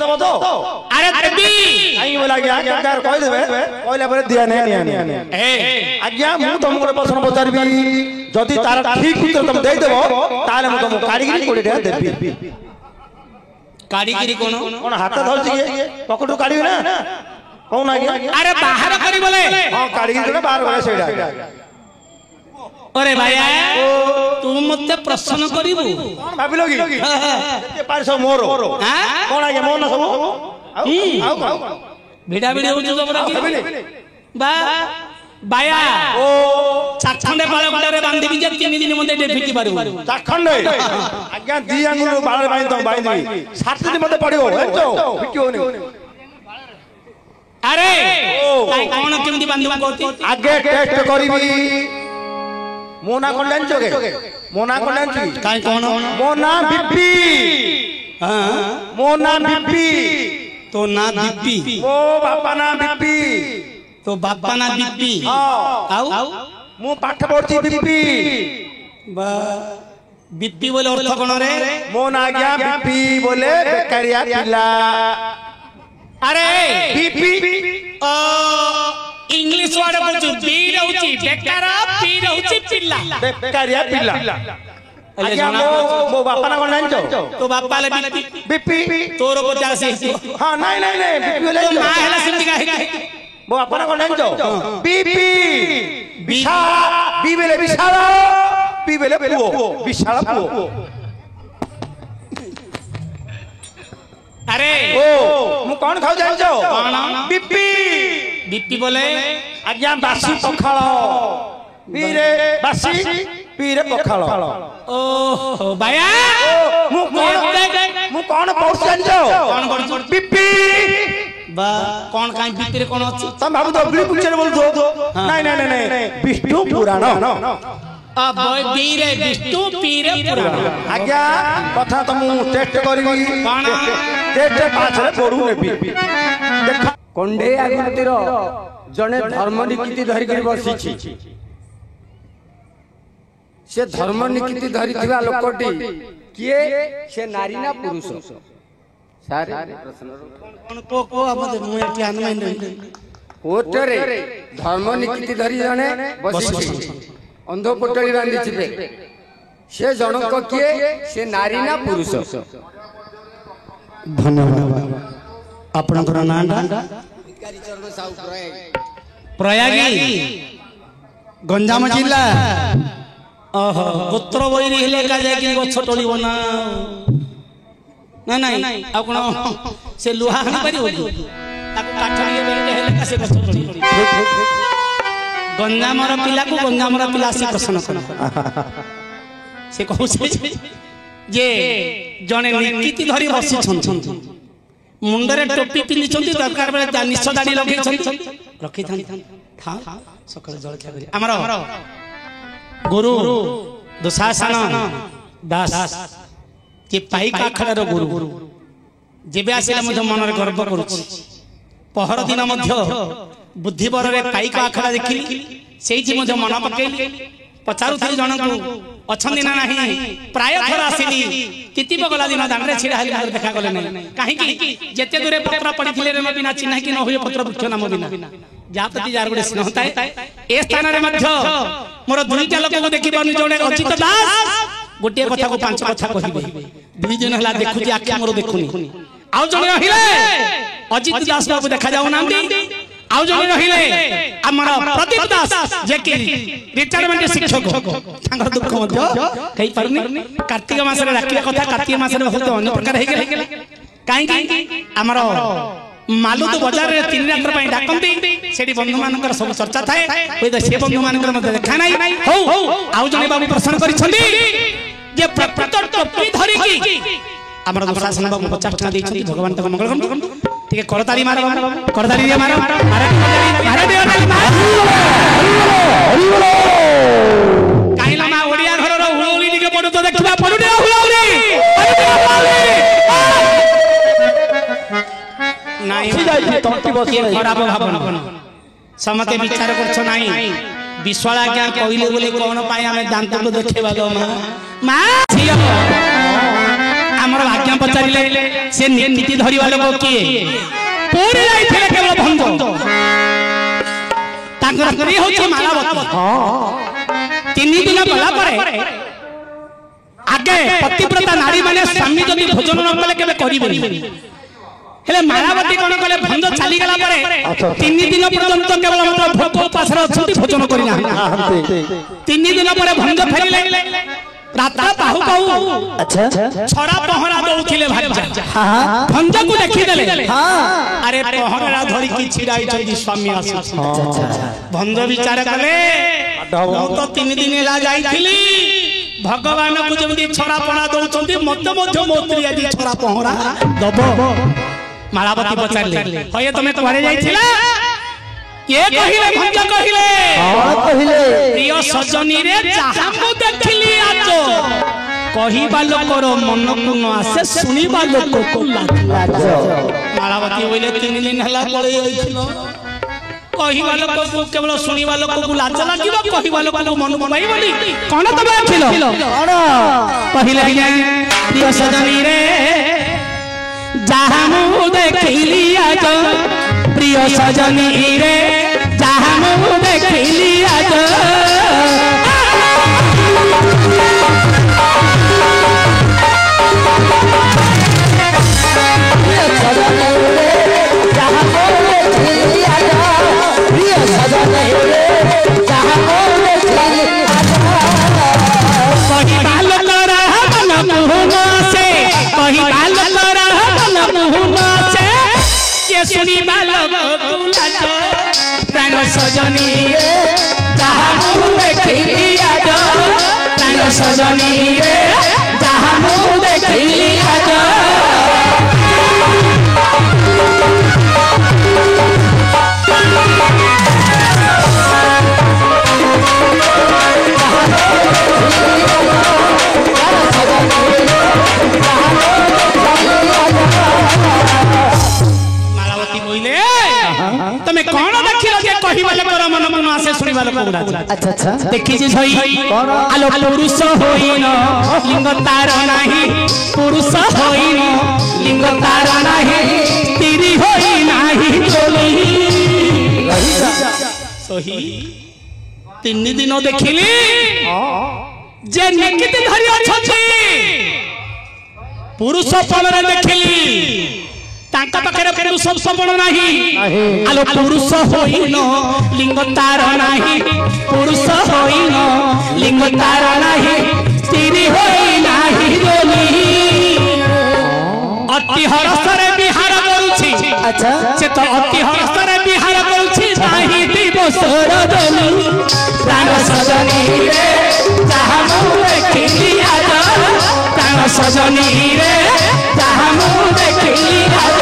दबो तो अरे देबी आई बोला गया केकार कहि देबे कहला पर दिया नै ए आज्ञा मु तुमको प्रश्न पचारबी जदि तार ठीक उत्तर तुम दे देबो ताले मु तुम कारीगिरी कोडी देबी कारीगिरी कोन हाथ धरछि पकड़ू काढिबे ना कौन आज्ञा अरे बाहर करी बोले हां कारीगिरी ने बाहर बोले सेडा अरे भाई तू मते प्रश्न करिबू कोन भाबिलो की एते पारसो मोर हां कोन आज्ञा मोर ना सब आउ भिडा भिडी होछु जबरा की बा बाया ओ चाखंडे बाळे गुडरे बांधी जे 3 दिन मते डेफिटी पारू चाखंडे आज्ञा दी अंगुल बाळे बांधी 7 दिन मते पडियो हेचो फिटियो नि अरे काई कोन केमदी बांधबा कहती आगे टेस्ट करिबी मोना कोन जानचो के मोना कोन जानची काई कोन मोना बिप्पी हां मोना बिप्पी तो ना बिप्पी ओ बापा ना बिप्पी तो बापा ना बिप्पी आउ मु पाठ पढछि बिप्पी बा बिप्पी बोले अर्थ कोन रे मोना गया बिप्पी बोले बेकारिया पिला अरे बिप्पी इंग्लिश वर्ड बोलछु बी रहउची बेकारा पी रहउची पिल्ला बेकारिया पिला आज्ञा मो बापा ना कोन जानचो तो बापा ले बिप्पी तोर 50 हां नहीं नहीं नहीं बिप्पी बोले मा हैला सिंधी का मो बापा ना कोन जानचो बिप्पी विशाल बी बेले विशाल पी बेले पुओ विशाल पुओ अरे ओ मु कोन खाउ जानचो बिप्पी बिप्पी बोले आज्ञा बासी पखाल पीरे बासी पीरे पखाल ओ बाया मु कोन पौछ जानचो कोन बिप्पी बा कोन काई बिप्पी रे कोन अछि तुम भाबु तो अग्नि पुछरे बोल दो नहीं नहीं नहीं विष्णु पुराण आ बय बीरे विष्णु पीरे पुराण आज्ञा कथा तो मु टेस्ट करबी कोन टेस्ट पाछरे पडू नेबी देख कंडे आगुतिर जने धर्म नीति धरि कर बसिछि से धर्म नीति धरि थिबा लोकटी किए से नारी ना पुरुष सारे प्रश्न को अब मु एटी अनुमान कोटरे धर्म नीति धरि जने बसिछि अंध पोटली बांधी छिबे से जनक किए से नारी ना पुरुष धन्यवाद आपनकर नांडा प्रयागी गंजाम जिला ओहो गोत्र बइरी हेले का जाय कि गछ टोलिबो ना नहीं आ कोन से लोहा हनी परिबो ताको काठरिए बेटे हेले का से गछ टोली गंजामर पिला को गंजामर पिला से प्रश्न कर से कहू जे जने नीति धरि बसी छन मुंडरे टोपी पिनी छंती दरकार बेले निश्च दाडी लगे छंती रखि था सकाळ जळखिया करी हमर गुरु दुशासन दास के पाई काखड़ार गुरु जेबे आसिला मध्य मनरे गर्व करूछि पहर दिन मध्य बुद्धिवर रे पाई काखड़ा देखिली सेठी मध्य मन पकेली पचारुथि जनकु अछंदी ना नाही प्राय थर आसिली तितिब गला दिन दांडरे छिडा हाली घर देखा गले नै काहे कि जेते दूरे पत्र पडिथिले रे बिना चिन्हा कि न होय पत्र वृक्ष नाम बिना जापति जार गुडे स्नेह ताय ए स्थान रे मध्य मोर दुईटा लोक को देखि पानु जोने अचित दास गोटे कथा को पांच कथा कहिबे दुई दिन हला देखुची आखि मोर देखुनी आउ जने रहिले अजित दास बाबू देखा जाउ नांदी आउ जने रहिले हमर प्रदीप दास जे कि रिटायरमेंट शिक्षक तांगर दुख मध्य कहि परनी कार्तिक मास रे राखिया कथा कार्तिक मास रे बहुत अन्य प्रकार हे गेला काहे कि हमर मालुद बाजार रे 3 रात्र पई डाकंती सेडी बंधु मानकर सब चर्चा थाए होय त से बंधु मानकर मध्य देखा नाही हो आउ जने बाबू प्रश्न करि छंदी जे प्रकृत टोपी धरि कि हमर दुशासन बाबू 50 टका दै छथि भगवान तक मंगल करन ठीक है करताली मारो करताली रे मारो मारे दे हरि बोलो काइला मा ओडिया घर रो हुलौली दिके पडु तो देखबा पडु दे हुलौली नाही तंती बस खराब भावना समते विचार करछ नाही विश्वाला क्या कहिले बोले कोन पाए हमें दांत को देखेबा गो मां झियो ଆମର ଆଜ୍ଞା ପଚାରିଲେ ସେ ନୀତି ଧରିବା ଲୋକ କିଏ ପୁରୀ ଯାଇଥିଲେ କେବଳ ଭଞ୍ଜ ତାଙ୍କର ସ୍ତ୍ରୀ ହଉଛି ମାଳାବତୀ 3 ଦିନ ଗଲା ପରେ ଆଗେ ପତିବ୍ରତା ନାରୀ ମାନେ ସ୍ୱାମୀ ଯଦି ଭୋଜନ ନ କଲେ କେବେ କରିବେନି ହେଲେ ମାଳାବତୀ କଣ କଲେ ଭଞ୍ଜ ଚାଲିଗଲା ପରେ 3 ଦିନ ପର୍ଯ୍ୟନ୍ତ କେବଳ ମାତ୍ର ଭୋକ ଉପାସରେ ଅଛନ୍ତି ଭୋଜନ କରିନାହାନ୍ତି 3 ଦିନ ପରେ ଭଞ୍ଜ ଫେରିଲେ ରାତା ପାହୁ ପାହୁ ଛଡା ପହରା ଦଉଥିଲେ ଭଞ୍ଜକୁ ଦେଖିଦେଲେ ଆରେ ପହରା ଧରିକି ଛିଡା ହେଇଛନ୍ତି ସ୍ୱାମୀ ଆସୁଛନ୍ତି ଭଞ୍ଜ ବିଚାର କଲେ ମୁଁ ତ 3 ଦିନ ହେଲା ଯାଇଥିଲି ଭଗବାନଙ୍କୁ ଯେମିତି ଛଡା ପହରା ଦଉଛନ୍ତି ମତେ ମଧ୍ୟ ମୋ ସ୍ତ୍ରୀ ଆଜି ଛଡା ପହରା ଦବ ମାଳାବତୀ ପଚାରିଲେ ହଏ ତମେ କୁଆଡେ ଯାଇଥିଲା ये कहिले भंज कहिले प्रिय सजनी रे जहा को देखली आज कहिबा लोकर मन को न आसे सुनिबा लोक को लाज मालावती बोले 3 दिन हला पळे आइथिलो कहिबा लोक को केवल सुनिबा लोक को लाज लागिबा कहिबा लोक को मन को पाइबनी कोन तबे आथिलो कोन कहिले प्रिय सजनी रे जहा मु देखली आज प्रिय सजनी रे जहा मु देखली आज सुनी प्राण सजनी जहा मु देखली आज प्राण सजनी जहा मु देखली आज तमे कोन देखिलो जे कहिबा लोकर मन मन आसे सुनिबा लोक अच्छा अच्छा देखि जे छई आलो पुरुष होइनो लिंग तार नाही पुरुष होइनो लिंग तार नाही तिरी होई नाही चोली सही 3 दिन देखिली जे निकित धरि अछथि पुरुष पलरे देखिली तांका पाखरे पुरुष सपण नाही आलो पुरुष होइनो लिंग तार नाही पुरुष होइनो लिंग तार नाही स्त्री होई नाही जोली अति हरसरे विहार करूछि अच्छा से तो अति हरसरे विहार करूछि नाही दिवसर जोली प्राण सजनी रे जहा मु देखली आज प्राण सजनी रे जहा मु देखली आज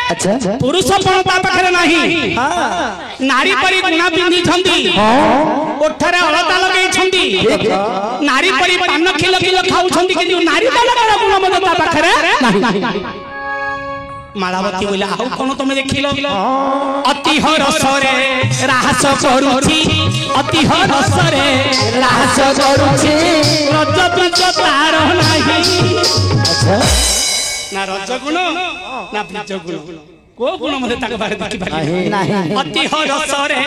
अच्छा पुरुष पणता पाखरे नाही नारी परी गुणा पिंधी छंदी ओठरे अलता लगेई छंदी नारी परी पान खिलो खिलो खाउ छंदी किंतु नारी पालकर गुण मत ता पाखरे नाही मालावती बोले आउ कोन तमे देखिलो अति हरसरे राहस करूछि अति हरसरे राहस करूछि रज पिंच तार नाही अच्छा ना रज गुण ना पिंच गुण को गुण मते ताक बारे देखि पाली नाही अति हरसरे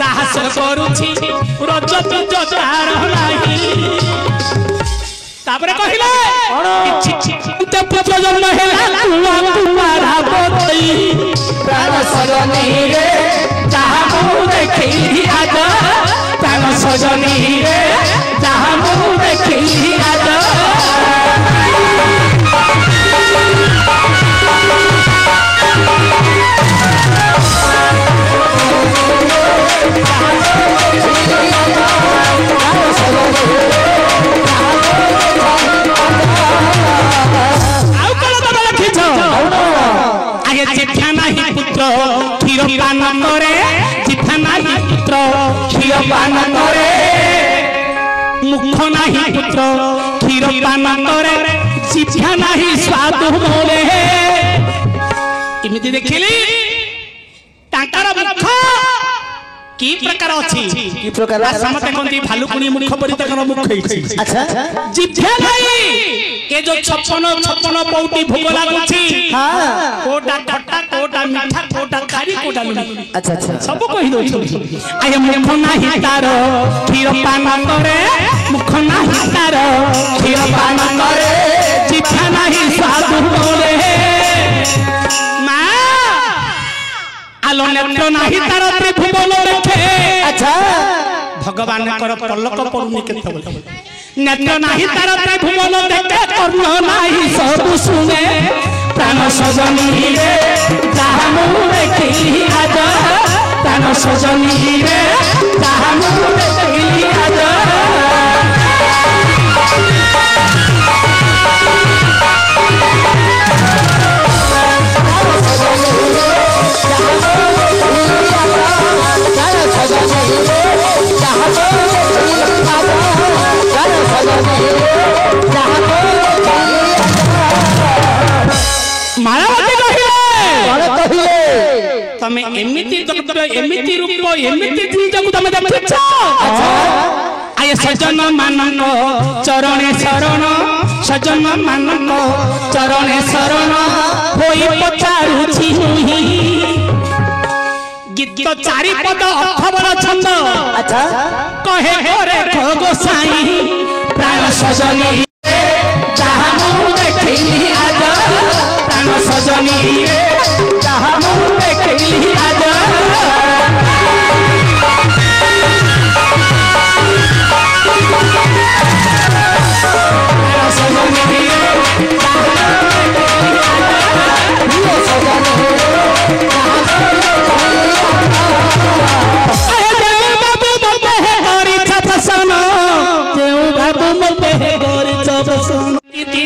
राहस करूछि रज पिंच तार नाही तापरे कहिला ते पुत्र जन्म हेला कुआ कुआरा बोतई प्राण सजनी रे जहा मु देखली आज प्राण सजनी रे जहा मु देखली आज जिठा नाही पुत्र क्षीर पान करे जिठा नाही पुत्र क्षीर पान करे मुख नाही पुत्र क्षीर पान करे जिभ्या नाही स्वाद मोरे इमिति देखिली तांकर मुख की प्रकार अछि की प्रकार समते कोंती भालुकुणी मुख परि तकर मुख अछि अच्छा जिभ्या नाही ए जो 56 पौटी भोग लागुछि हां कोटा खट्टा कोटा मीठा कोटा खारी कोटा लुणी अच्छा अच्छा सब कहि दो आय मुख नाही तार क्षीर पान करे मुख नाही तार क्षीर पान करे जिभ्या नाही स्वाद मोरे मा आलो नेत्र नाही तार त्रिभुवन देखे अच्छा भगवान कर पलक पड़ुनी केते नेत्र नाही तार त्रिभुवन देखे कर्ण नाही सब सुने प्राण सजनी रे जहाँ मुँह देखी आज प्राण सजनी रे जहाँ मुँह देखी आज मायावती कहिले तमे एमिति एमिति रूप एमिति जिंजकु तमे देखछ आय सजन मानन चरणे शरण सजन मानन चरणे शरण होई पचारुछि गीत चारि पद अखबर छंद अच्छा कहे घरे गोसाई प्राण सजनी जहाँ मुँह देखी आज प्राण सजनी जहाँ मुँह देखी आज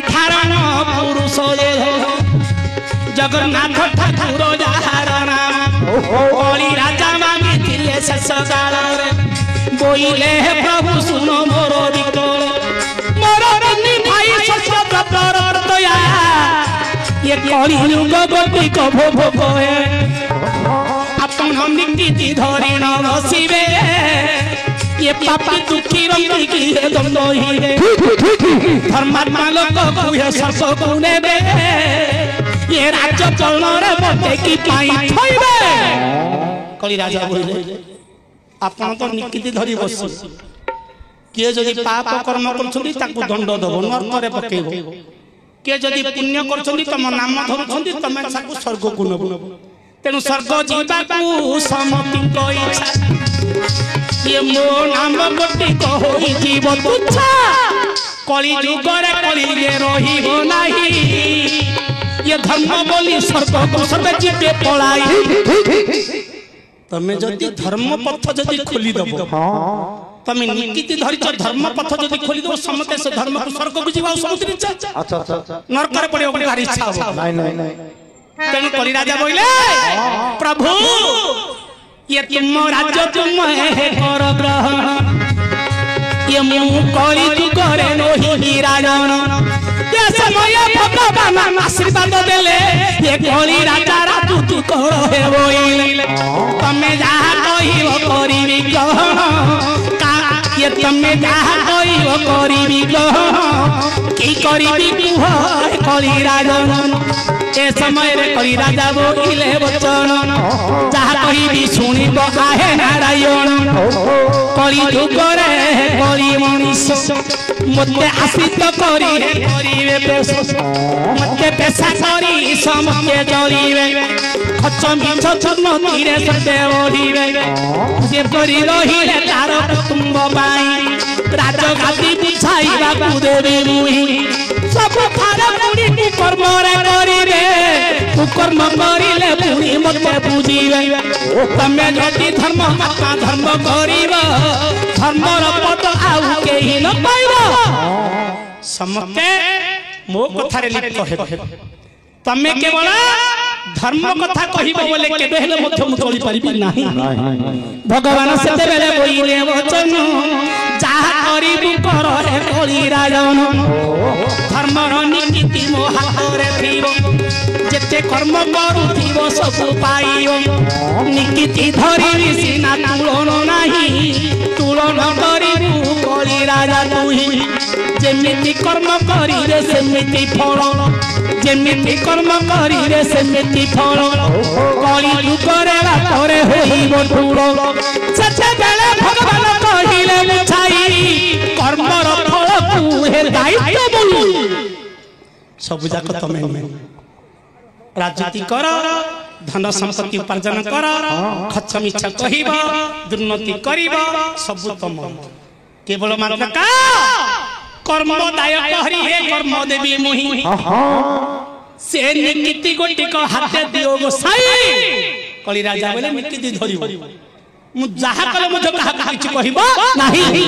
धारण पुरुष जगन्नाथ ठाकुर जार नाम कली राजा मागिले शेष काल बोइले प्रभु सुन मोर विकल मोर भाई शस्त्र दया ये कली युग गोपी कभो भोगे अपन निकी धरिण बसिबे ये पापी दुखी रंगी की दंड ही धर्मात्मा लोक कुहे सर्प को नेबे ये राज्य चलन रे बटे की पाई थइबे कली राजा बोले आपण तो निकिति धरी बसि के जदि पाप कर्म करछन्ती ताकू दंड दबो नरक रे पकेबो के जदि पुण्य करछन्ती तम नाम धरछन्ती तमे ताकू स्वर्ग को नबो तेनु स्वर्ग जीवा को समति को इच्छा ये मो नाम गोटी कहोई जीव तुच्छा कली जुग रे कली रे रहिबो नाही ये धर्म बोली स्वर्ग को सब जीवे पलाई तमे जदि धर्म पथ जदि खोली दबो तमे निकिति धरि धर्म पथ जदि खोली दबो समते से धर्म को स्वर्ग को जीवा समुद्र इच्छा अच्छा अच्छा नरक रे पड़े भारी इच्छा हो नहीं तेनु कली राजा बोले प्रभु ये तुम राज्य तुम है कर ग्रहण ये मुँह कली जुग रे नोही राजन ये समय भगवान आशीर्वाद देले ये कली राजा रातु तू कर हे बोइले तमे जहाँ कहिबो करिबी ग्रहण ये तमे जहाँ कहिबो करिबी ग्रहण की करिबी कुह कली राजन ए समय रे कली राजा बोइले वचन जहाँ कहिबी सुनिबो आहे नारायण कली जुग रे कली मनीष मते आश्रित करी करिवे पेश मते पेशा करी समके जरिवे खच मिछ छन तीरे सते ओढिवे से करी रहिले तार कुटुंब बाई राज गादी बिछाइबा को देबे मुही सब थारा पुरी की कर्म रे करिवे तू कर्म करिले पुरी मते बुझिवे तमे जति धर्म माता धर्म करिबो धर्मर पद आउ केहि न पाइबो समते मो कथारे लिप्त हेबो तमे केवल धर्म कथा कहिबो बोले केबे हेले मध्य मु चली परिबि नाही भगवान सेते बेले बोइले वचन जाहा करिबु कर हे कली राजन धर्मर नीति मो हातरे थिबो जेते कर्म करूथिबो सब पाइयो नीति धरिबि सिना तुलन नाही तुलन करिबु कली राजा तुही जेमिति कर्म करिरे सेमिति फल जेमिति कर्म करिरे सेमिति फल कली युगरे बापरे होइबो ठुर सेते बेले भगवान कहिले मुछाई कर्मर फल तू हे दायित्व बोलू सब जाक तमे राजनीति कर धन संपत्ति उपार्जन कर खर्च मिछ कहिबा दुर्नति करिबा सब तम केवल मात्र का कर्मदायक हरि हे कर्म देवी मोहि से निकिति गोटी को हाथे दियो गोसाई कली राजा बोले निकिति धरिबो मु जाहा कले मु कहा किछि कहिबो नाही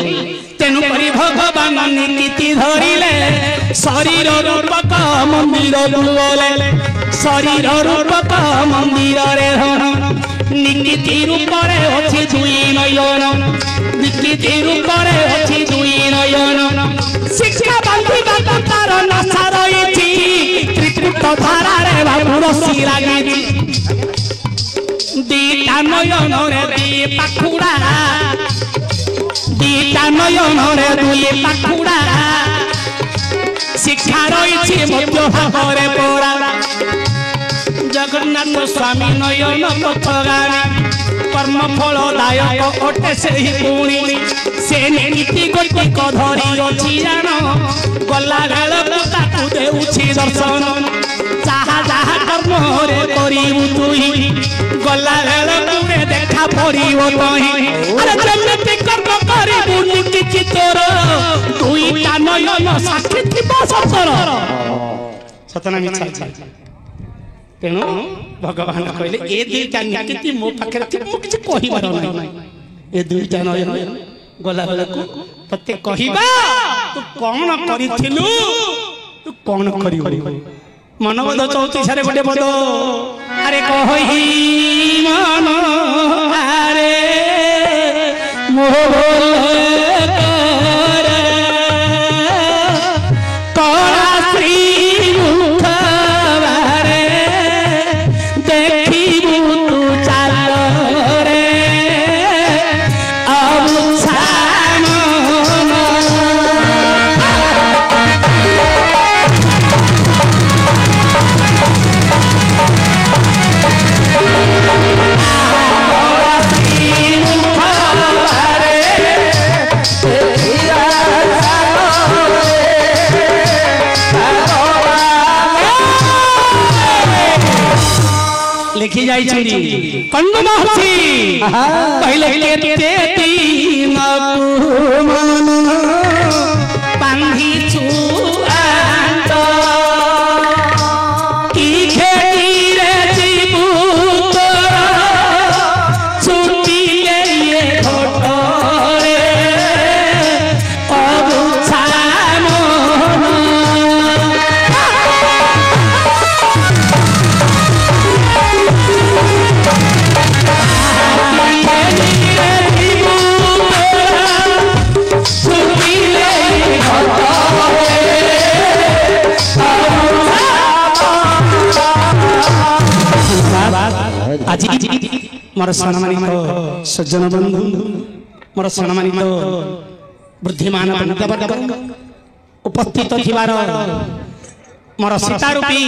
तेनु करी भगवान निकिति धरिले शरीर रूपक मंदिर दुले शरीर रूपक मंदिर रे निकिति रूप रे अछि दुई नयन निकिति रूप रे अछि दुई नयन शिक्षा बांधी बात तार नशा रही त्रिपुट धारा रे बाबू रसी लागी दीटा नयन रे दी पाखुड़ा दीटा नयन रे दुई पाखुड़ा शिक्षा रही मध्य भागरे पोरा जगन्नाथ स्वामी नयन पथगामी कर्म फल दायक अटे से पुणी से नीति गोटी को धरी अछि जान गला गाल ताकू देउछि दर्शन चाहा चाहा कर्म रे करिबु तुई गला गाल तुरे देखा पड़िबो तही अरे जन्नति कर्म करिबु निकिछि तोर दुईटा नयन साक्षी थिबो सतर सतना मिछा तेणु भगवान कहले ए दुईटा निकिति मो पाखरे थि मो किछ कहिबार नै ए दुईटा नयन गला गला को तते कहिबा तू कोन करिथिलु तू कोन करिबो मनोबोध 34 रे गोटे पद अरे कहि मन आरे मोह लिखी जाई छी कन्नु महर्षि पहले केते तीन कुमन पांधी चुआंत की खेती रे जीवु तोरा छुट्टी ले ये घोटरे अबु छामन आज मोर सम्मानित सज्जन बंधु मोर सम्मानित बुद्धिमान बंधुवर्ग उपस्थित थिबार मोर सीता रूपी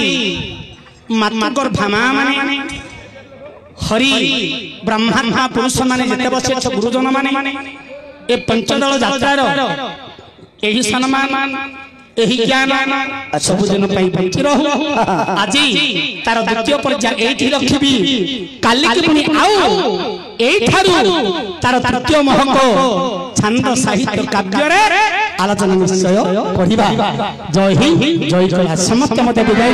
मातृगर भामा माने हरि ब्रह्मा पुरुष माने जते बसे गुरुजन माने ए पंचदल यात्रार एही सम्मान एही ज्ञान सब दिन पाई बंची रहू आज तार द्वितीय पर्याय एठी रखिबी काली के पुनी आउ एई थारु तार तृतीय महक छंद साहित्य काव्य रे आलोचना निश्चय पढिबा जय हिंद जय कैलाश समस्त मते विदाय